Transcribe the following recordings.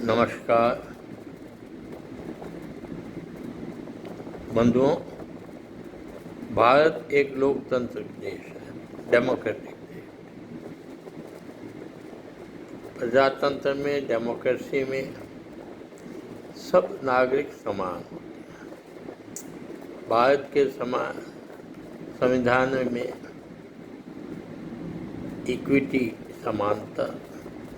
नमस्कार बंधुओं। भारत एक लोकतांत्रिक देश है, डेमोक्रेटिक देश। प्रजातंत्र में, डेमोक्रेसी में सब नागरिक समान होते हैं। भारत के संविधान में इक्विटी, समानता,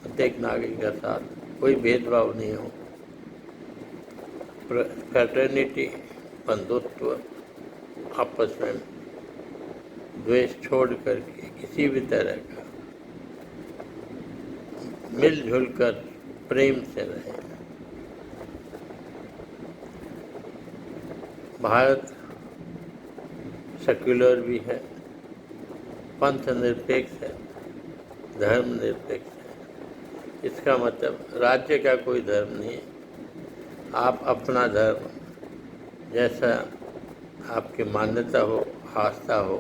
प्रत्येक नागरिक के साथ कोई भेदभाव नहीं हो, फ्रेटर्निटी, बंधुत्व, आपस में द्वेष छोड़ करके किसी भी तरह का मिलजुल कर प्रेम से रहे। भारत सेक्युलर भी है, पंथ निरपेक्ष है, धर्म निरपेक्ष है। इसका मतलब राज्य का कोई धर्म नहीं है। आप अपना धर्म, जैसा आपकी मान्यता हो, आस्था हो,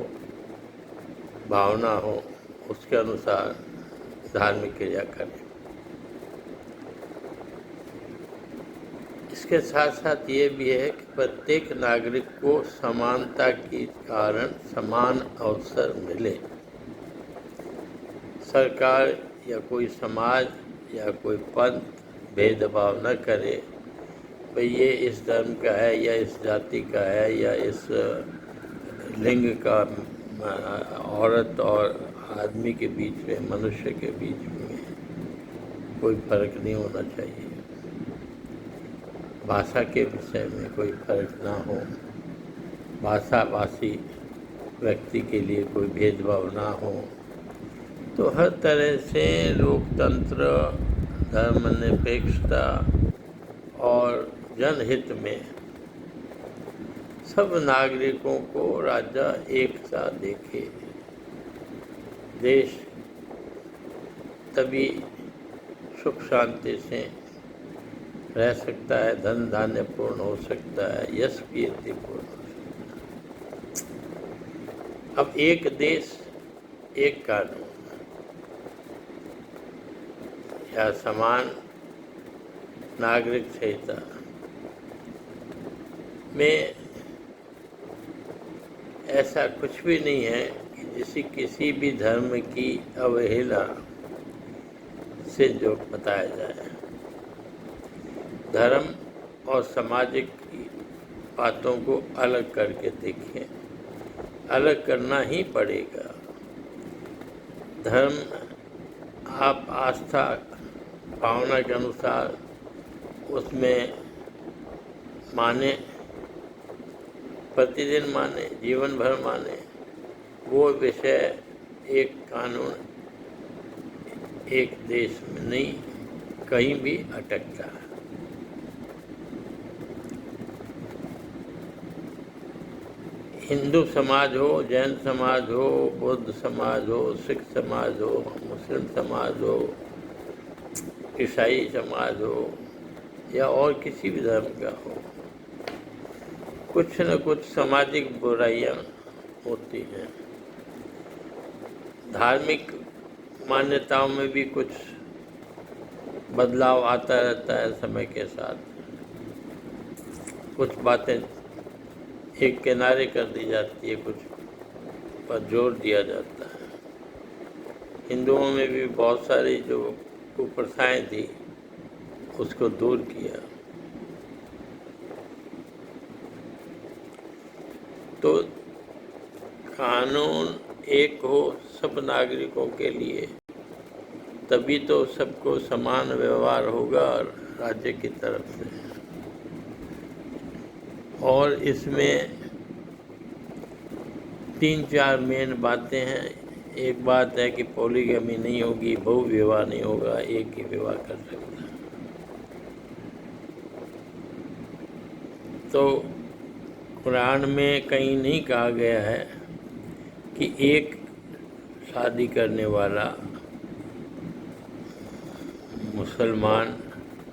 भावना हो, उसके अनुसार धार्मिक क्रिया करें। इसके साथ साथ ये भी है कि प्रत्येक नागरिक को समानता के कारण समान अवसर मिले। सरकार या कोई समाज या कोई पंथ भेदभाव न करे, भाई ये इस धर्म का है या इस जाति का है या इस लिंग का, औरत और आदमी के बीच में, मनुष्य के बीच में कोई फर्क नहीं होना चाहिए। भाषा के विषय में कोई फर्क ना हो, भाषाभाषी व्यक्ति के लिए कोई भेदभाव ना हो। तो हर तरह से लोकतंत्र, धर्मनिरपेक्षता और जनहित में सब नागरिकों को राजा एक सा देखे। देश तभी सुख शांति से रह सकता है, धन धान्य पूर्ण हो सकता है, यश कीर्ति पूर्ण हो सकता है। अब एक देश एक कानून या समान नागरिक संहिता में ऐसा कुछ भी नहीं है कि किसी भी धर्म की अवहेलना से जो बताया जाए। धर्म और सामाजिक बातों को अलग करके देखें, अलग करना ही पड़ेगा। धर्म आप आस्था, भावना के अनुसार उसमें माने, प्रतिदिन माने, जीवन भर माने, वो विषय एक कानून एक देश में नहीं, कहीं भी अटकता है। हिंदू समाज हो, जैन समाज हो, बौद्ध समाज हो, सिख समाज हो, मुस्लिम समाज हो, ईसाई समाज हो या और किसी भी धर्म का हो, कुछ न कुछ सामाजिक बुराइयां होती हैं। धार्मिक मान्यताओं में भी कुछ बदलाव आता रहता है समय के साथ। कुछ बातें एक किनारे कर दी जाती है, कुछ पर जोर दिया जाता है। हिंदुओं में भी बहुत सारी जो कुप्रथाएं थी उसको दूर किया। तो कानून एक हो सब नागरिकों के लिए, तभी तो सबको समान व्यवहार होगा राज्य की तरफ से। और इसमें 3-4 मेन बातें हैं। एक बात है कि पॉलीगमी नहीं होगी, बहुविवाह नहीं होगा, एक ही विवाह कर सकता है। तो कुरान में कहीं नहीं कहा गया है कि एक शादी करने वाला मुसलमान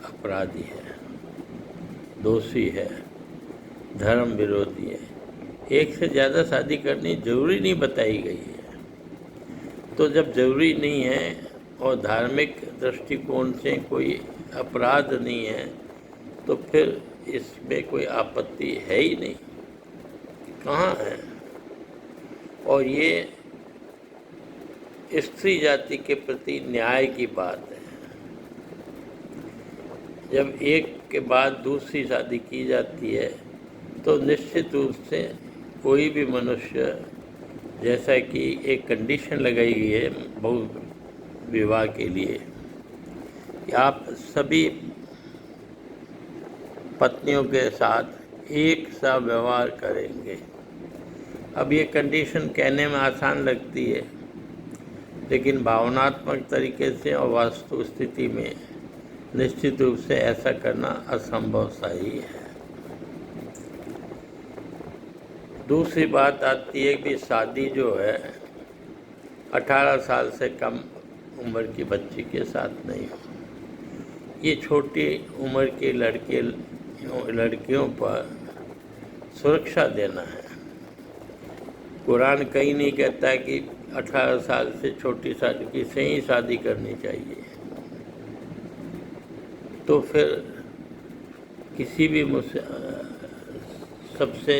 अपराधी है, दोषी है, धर्म विरोधी है। एक से ज़्यादा शादी करनी जरूरी नहीं बताई गई है। तो जब जरूरी नहीं है और धार्मिक दृष्टिकोण से कोई अपराध नहीं है तो फिर इसमें कोई आपत्ति है ही नहीं, कहाँ है। और ये स्त्री जाति के प्रति न्याय की बात है। जब एक के बाद दूसरी शादी की जाती है तो निश्चित रूप से कोई भी मनुष्य, जैसा कि एक कंडीशन लगाई गई है बहु विवाह के लिए कि आप सभी पत्नियों के साथ एक सा व्यवहार करेंगे। अब ये कंडीशन कहने में आसान लगती है, लेकिन भावनात्मक तरीके से और वास्तु स्थिति में निश्चित रूप से ऐसा करना असंभव सा ही है। दूसरी बात आती है कि शादी जो है 18 साल से कम उम्र की बच्ची के साथ नहीं हो। ये छोटी उम्र के लड़कियों पर सुरक्षा देना है। कुरान कहीं नहीं कहता है कि 18 साल से छोटी लड़की से ही शादी करनी चाहिए। तो फिर किसी भी सबसे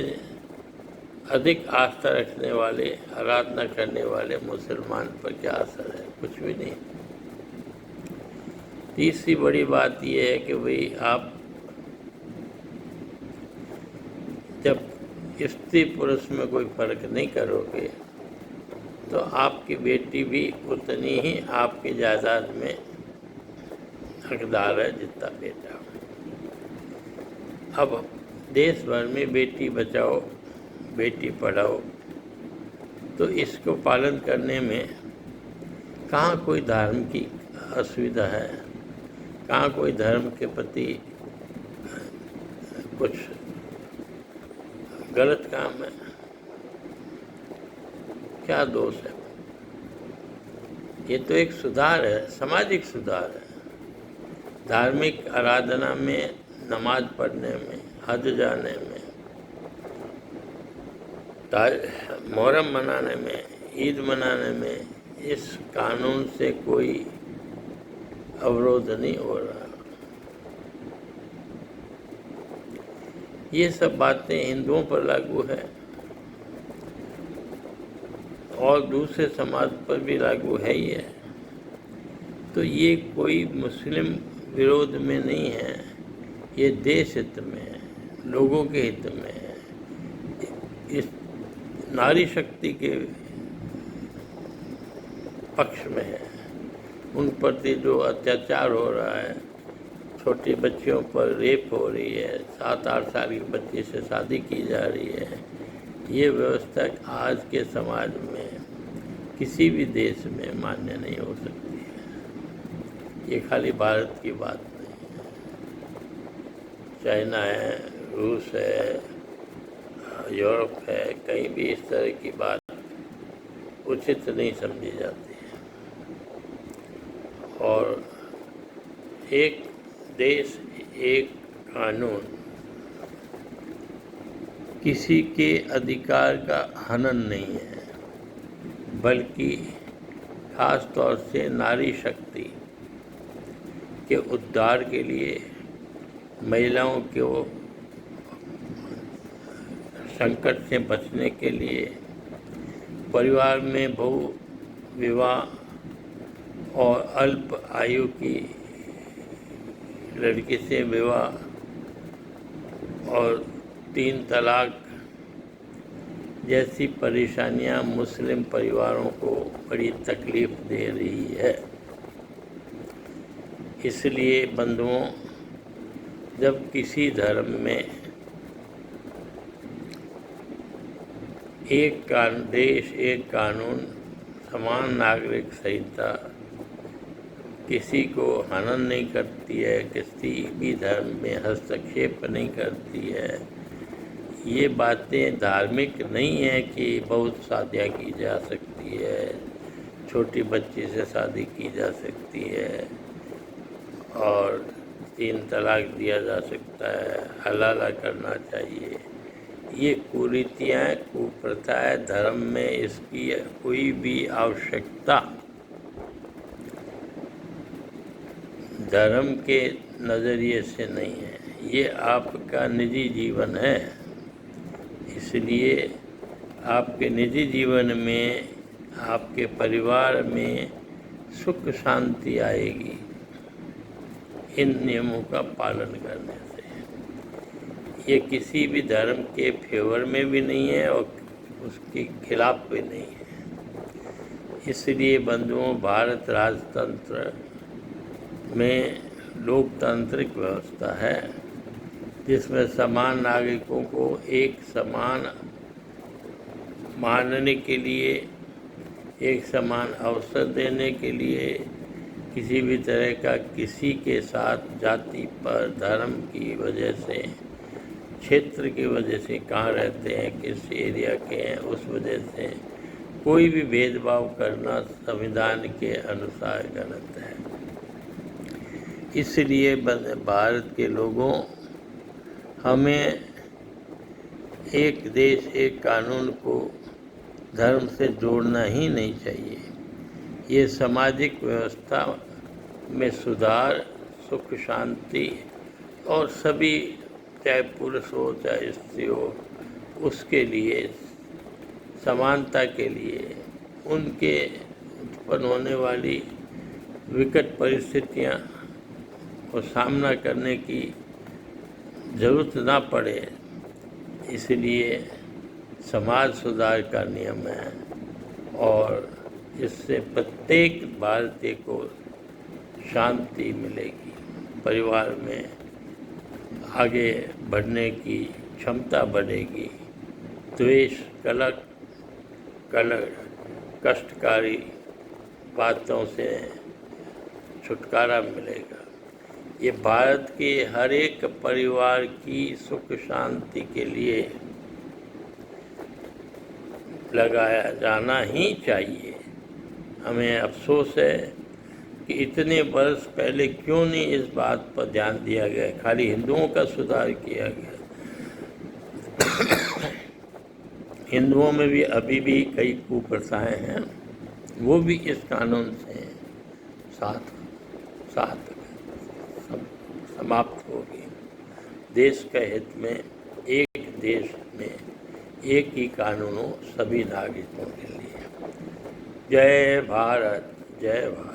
अधिक आस्था रखने वाले, आराधना करने वाले मुसलमान पर क्या असर है? कुछ भी नहीं। तीसरी बड़ी बात यह है कि भाई आप जब स्त्री पुरुष में कोई फर्क नहीं करोगे तो आपकी बेटी भी उतनी ही आपकी जायदाद में हकदार है जितना बेटा। अब देश भर में बेटी बचाओ बेटी पढ़ाओ, तो इसको पालन करने में कहाँ कोई धर्म की असुविधा है, कहाँ कोई धर्म के प्रति कुछ गलत काम है, क्या दोष है? ये तो एक सुधार है, सामाजिक सुधार है। धार्मिक आराधना में, नमाज पढ़ने में, हज जाने में, मुहर्रम मनाने में, ईद मनाने में इस कानून से कोई अवरोध नहीं हो रहा। ये सब बातें हिंदुओं पर लागू है और दूसरे समाज पर भी लागू है ही है। तो ये कोई मुस्लिम विरोध में नहीं है, ये देश हित में है, लोगों के हित में है। इस नारी शक्ति के पक्ष में है। उन प्रति जो अत्याचार हो रहा है, छोटी बच्चियों पर रेप हो रही है, 7-8 साल की बच्ची से शादी की जा रही है, ये व्यवस्था आज के समाज में किसी भी देश में मान्य नहीं हो सकती है। ये खाली भारत की बात नहीं है, चाइना है, रूस है, यूरोप है, कहीं भी इस तरह की बात उचित नहीं समझी जाती है। और एक देश एक कानून किसी के अधिकार का हनन नहीं है, बल्कि खास तौर से नारी शक्ति के उद्धार के लिए, महिलाओं को संकट से बचने के लिए, परिवार में बहु विवाह और अल्प आयु की लड़की से विवाह और 3 तलाक जैसी परेशानियां मुस्लिम परिवारों को बड़ी तकलीफ दे रही है। इसलिए बंधुओं, जब किसी धर्म में एक देश एक कानून, समान नागरिक संहिता किसी को हनन नहीं करती है, किसी भी धर्म में हस्तक्षेप नहीं करती है, ये बातें धार्मिक नहीं है कि बहुत शादियाँ की जा सकती है, छोटी बच्ची से शादी की जा सकती है और 3 तलाक दिया जा सकता है, हलाला करना चाहिए। ये कुरीतियाँ, कुप्रथाएँ, धर्म में इसकी कोई भी आवश्यकता धर्म के नज़रिए से नहीं है, ये आपका निजी जीवन है। इसलिए आपके निजी जीवन में, आपके परिवार में सुख शांति आएगी इन नियमों का पालन करने से। ये किसी भी धर्म के फेवर में भी नहीं है और उसके खिलाफ भी नहीं है। इसलिए बंधुओं, भारत राजतंत्र में लोकतांत्रिक व्यवस्था है जिसमें समान नागरिकों को एक समान मानने के लिए, एक समान अवसर देने के लिए, किसी भी तरह का किसी के साथ जाति पर, धर्म की वजह से, क्षेत्र की वजह से, कहाँ रहते हैं, किस एरिया के हैं, उस वजह से कोई भी भेदभाव करना संविधान के अनुसार गलत है। इसलिए भारत के लोगों, हमें एक देश एक कानून को धर्म से जोड़ना ही नहीं चाहिए। ये सामाजिक व्यवस्था में सुधार, सुख शांति और सभी, चाहे पुरुष हो चाहे स्त्री हो, उसके लिए, समानता के लिए, उनके उत्पन्न होने वाली विकट परिस्थितियां को सामना करने की ज़रूरत ना पड़े, इसलिए समाज सुधार का नियम है और इससे प्रत्येक भारतीय को शांति मिलेगी, परिवार में आगे बढ़ने की क्षमता बढ़ेगी, द्वेष, कलह, कष्टकारी बातों से छुटकारा मिलेगा। ये भारत के हर एक परिवार की सुख शांति के लिए लगाया जाना ही चाहिए। हमें अफसोस है कि इतने वर्ष पहले क्यों नहीं इस बात पर ध्यान दिया गया, खाली हिंदुओं का सुधार किया गया। हिंदुओं में भी अभी भी कई कुप्रथाएं हैं, वो भी इस कानून से साथ समाप्त होगी। देश के हित में, एक देश में एक ही कानून हो सभी नागरिकों के लिए। जय भारत, जय भारत।